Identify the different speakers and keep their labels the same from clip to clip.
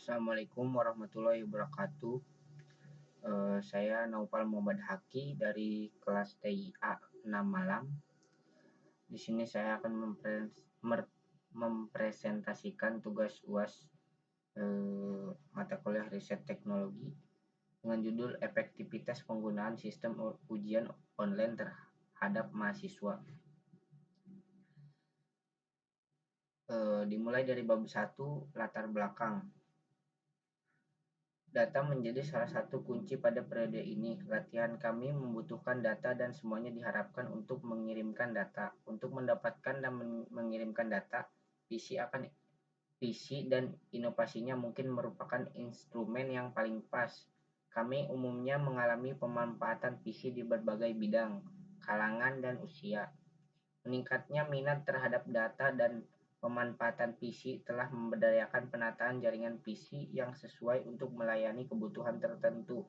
Speaker 1: Assalamualaikum warahmatullahi wabarakatuh. Saya Naufal Muhammad Haki dari kelas TIA 6 Malam. Di sini saya akan mempresentasikan tugas UAS mata kuliah riset teknologi dengan judul efektivitas penggunaan sistem ujian online terhadap mahasiswa. Dimulai dari bab 1, latar belakang. Data menjadi salah satu kunci pada periode ini. Latihan kami membutuhkan data dan semuanya diharapkan untuk mengirimkan data. Untuk mendapatkan dan mengirimkan data, PC dan inovasinya mungkin merupakan instrumen yang paling pas. Kami umumnya mengalami pemanfaatan PC di berbagai bidang, kalangan, dan usia. Meningkatnya minat terhadap data dan pemanfaatan PC telah memberdayakan penataan jaringan PC yang sesuai untuk melayani kebutuhan tertentu.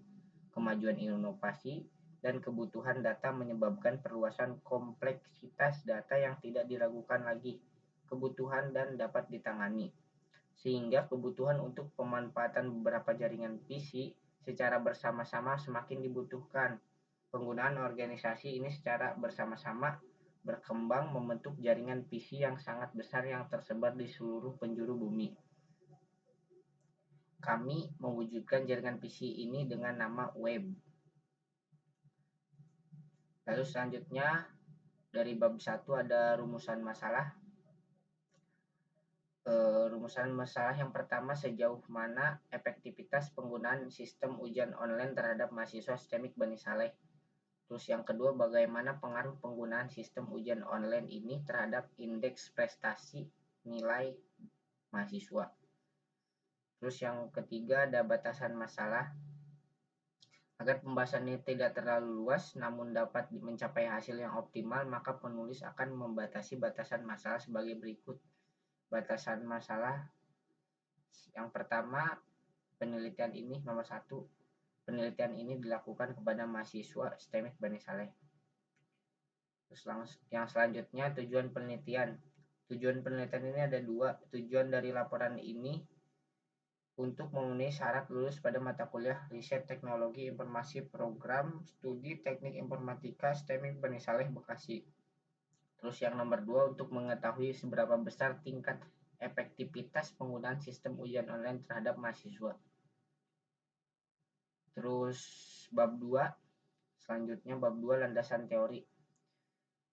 Speaker 1: Kemajuan inovasi dan kebutuhan data menyebabkan perluasan kompleksitas data yang tidak diragukan lagi kebutuhan dan dapat ditangani. Sehingga kebutuhan untuk pemanfaatan beberapa jaringan PC secara bersama-sama semakin dibutuhkan. Penggunaan organisasi ini secara bersama-sama berkembang membentuk jaringan PC yang sangat besar yang tersebar di seluruh penjuru bumi. Kami mewujudkan jaringan PC ini dengan nama web. Lalu selanjutnya dari bab 1 ada rumusan masalah. Rumusan masalah yang pertama, sejauh mana efektivitas penggunaan sistem ujian online terhadap mahasiswa STEMIK Bani Saleh. Terus yang kedua, bagaimana pengaruh penggunaan sistem ujian online ini terhadap indeks prestasi nilai mahasiswa. Terus yang ketiga, ada batasan masalah. Agar pembahasan ini tidak terlalu luas namun dapat mencapai hasil yang optimal, maka penulis akan membatasi batasan masalah sebagai berikut. Batasan masalah yang pertama, penelitian ini nomor 1. Penelitian ini dilakukan kepada mahasiswa STEMIK Bani Saleh. Terus yang selanjutnya, tujuan penelitian. Tujuan penelitian ini ada 2. Tujuan dari laporan ini untuk memenuhi syarat lulus pada mata kuliah riset teknologi informasi program studi teknik informatika STEMIK Bani Saleh Bekasi. Terus yang nomor 2, untuk mengetahui seberapa besar tingkat efektivitas penggunaan sistem ujian online terhadap mahasiswa. Terus bab 2, selanjutnya bab 2, landasan teori.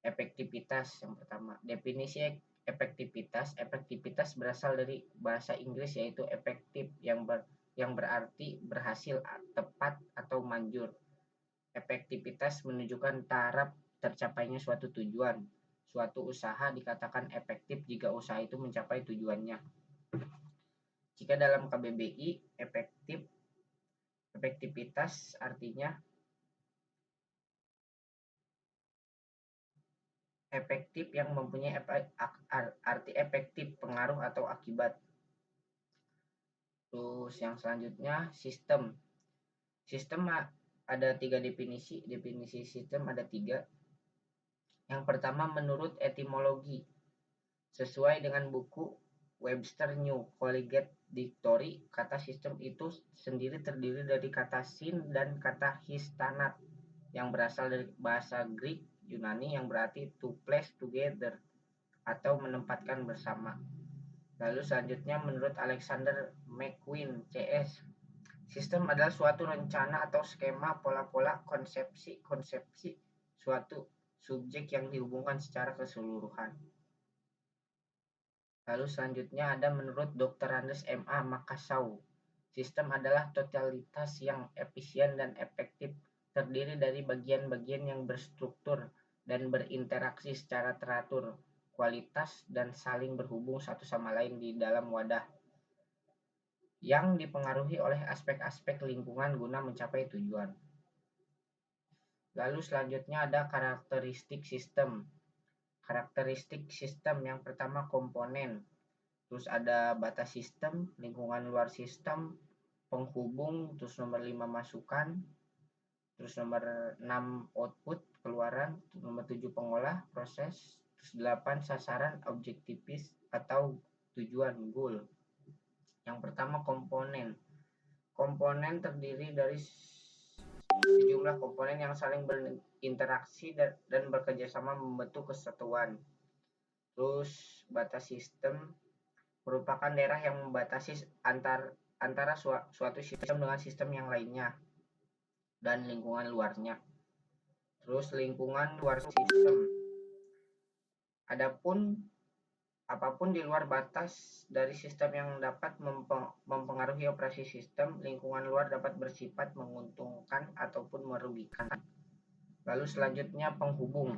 Speaker 1: Efektivitas yang pertama. Definisi efektivitas. Efektivitas berasal dari bahasa Inggris yaitu efektif yang berarti berhasil, tepat, atau manjur. Efektivitas menunjukkan taraf tercapainya suatu tujuan. Suatu usaha dikatakan efektif jika usaha itu mencapai tujuannya. Jika dalam KBBI, efektivitas artinya efektif yang mempunyai arti efektif, pengaruh atau akibat. Terus yang selanjutnya, sistem. Sistem ada 3 definisi. Definisi sistem ada 3. Yang pertama, menurut etimologi. Sesuai dengan buku Webster New Collegiate Dictionary, kata sistem itu sendiri terdiri dari kata sin dan kata histanat yang berasal dari bahasa Greek Yunani yang berarti to place together atau menempatkan bersama. Lalu selanjutnya, menurut Alexander McQueen CS, sistem adalah suatu rencana atau skema, pola-pola, konsepsi suatu subjek yang dihubungkan secara keseluruhan. Lalu selanjutnya ada menurut Dr. Andes MA Makassau, sistem adalah totalitas yang efisien dan efektif, terdiri dari bagian-bagian yang berstruktur dan berinteraksi secara teratur, kualitas, dan saling berhubung satu sama lain di dalam wadah, yang dipengaruhi oleh aspek-aspek lingkungan guna mencapai tujuan. Lalu selanjutnya ada karakteristik sistem. Karakteristik sistem yang pertama, komponen. Terus ada batas sistem, lingkungan luar sistem, penghubung, terus nomor 5 masukan, terus nomor 6 output, keluaran, nomor 7 pengolah, proses, terus 8 sasaran, objektifis atau tujuan, goal. Yang pertama, komponen. Komponen terdiri dari sejumlah komponen yang saling berinteraksi dan bekerja sama membentuk kesatuan. Terus, batas sistem merupakan daerah yang membatasi antara suatu sistem dengan sistem yang lainnya dan lingkungan luarnya. Terus, lingkungan luar sistem. Adapun apapun di luar batas dari sistem yang dapat mempengaruhi operasi sistem, lingkungan luar dapat bersifat menguntungkan ataupun merugikan. Lalu selanjutnya, penghubung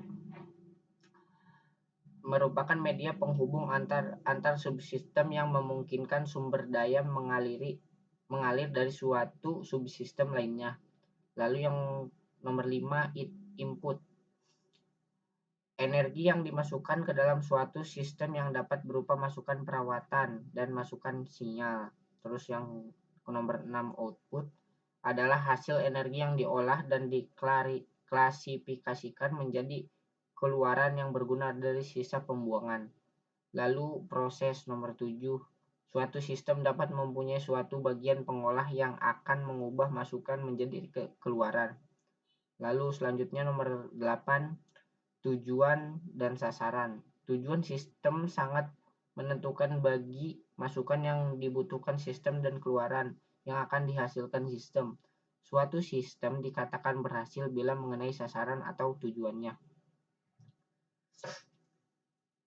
Speaker 1: merupakan media penghubung antar subsistem yang memungkinkan sumber daya mengalir dari suatu subsistem lainnya. Lalu yang nomor 5, input. Energi yang dimasukkan ke dalam suatu sistem yang dapat berupa masukan perawatan dan masukan sinyal. Terus yang nomor 6, output, adalah hasil energi yang diolah dan diklasifikasikan menjadi keluaran yang berguna dari sisa pembuangan. Lalu proses nomor 7, suatu sistem dapat mempunyai suatu bagian pengolah yang akan mengubah masukan menjadi keluaran. Lalu selanjutnya nomor 8, tujuan dan sasaran. Tujuan sistem sangat menentukan bagi masukan yang dibutuhkan sistem dan keluaran yang akan dihasilkan sistem. Suatu sistem dikatakan berhasil bila mengenai sasaran atau tujuannya.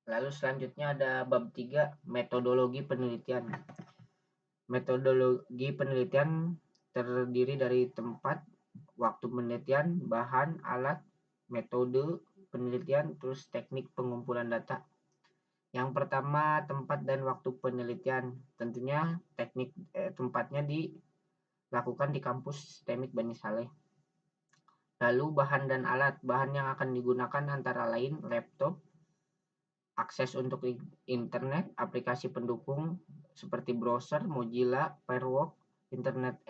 Speaker 1: Lalu selanjutnya ada bab 3, metodologi penelitian. Metodologi penelitian terdiri dari tempat, waktu penelitian, bahan, alat, metode penelitian, terus teknik pengumpulan data. Yang pertama, tempat dan waktu penelitian. Tentunya tempatnya dilakukan di kampus STEMIK Bani Saleh. Lalu bahan dan alat. Bahan yang akan digunakan antara lain laptop, akses untuk internet, aplikasi pendukung seperti browser, Mozilla, Firefox, Internet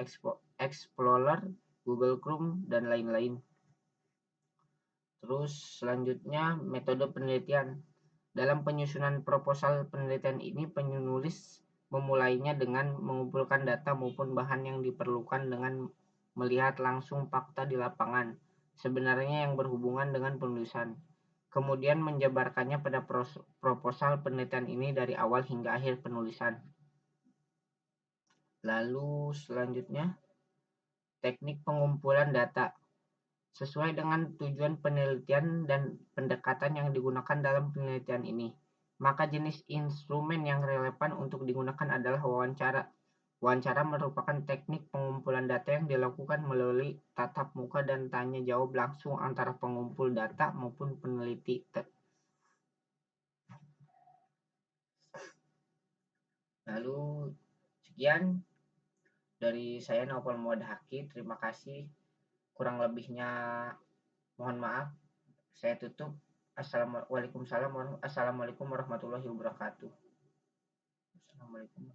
Speaker 1: Explorer, Google Chrome, dan lain-lain. Terus selanjutnya, metode penelitian. Dalam penyusunan proposal penelitian ini, penulis memulainya dengan mengumpulkan data maupun bahan yang diperlukan dengan melihat langsung fakta di lapangan, sebenarnya yang berhubungan dengan penulisan. Kemudian menjabarkannya pada proposal penelitian ini dari awal hingga akhir penulisan. Lalu selanjutnya, teknik pengumpulan data. Sesuai dengan tujuan penelitian dan pendekatan yang digunakan dalam penelitian ini, maka jenis instrumen yang relevan untuk digunakan adalah wawancara. Wawancara merupakan teknik pengumpulan data yang dilakukan melalui tatap muka dan tanya jawab langsung antara pengumpul data maupun peneliti. Lalu sekian dari saya, Naufal Muhammad Haki. Terima kasih. Kurang lebihnya mohon maaf. Saya tutup. Assalamualaikum warahmatullahi wabarakatuh. Assalamualaikum.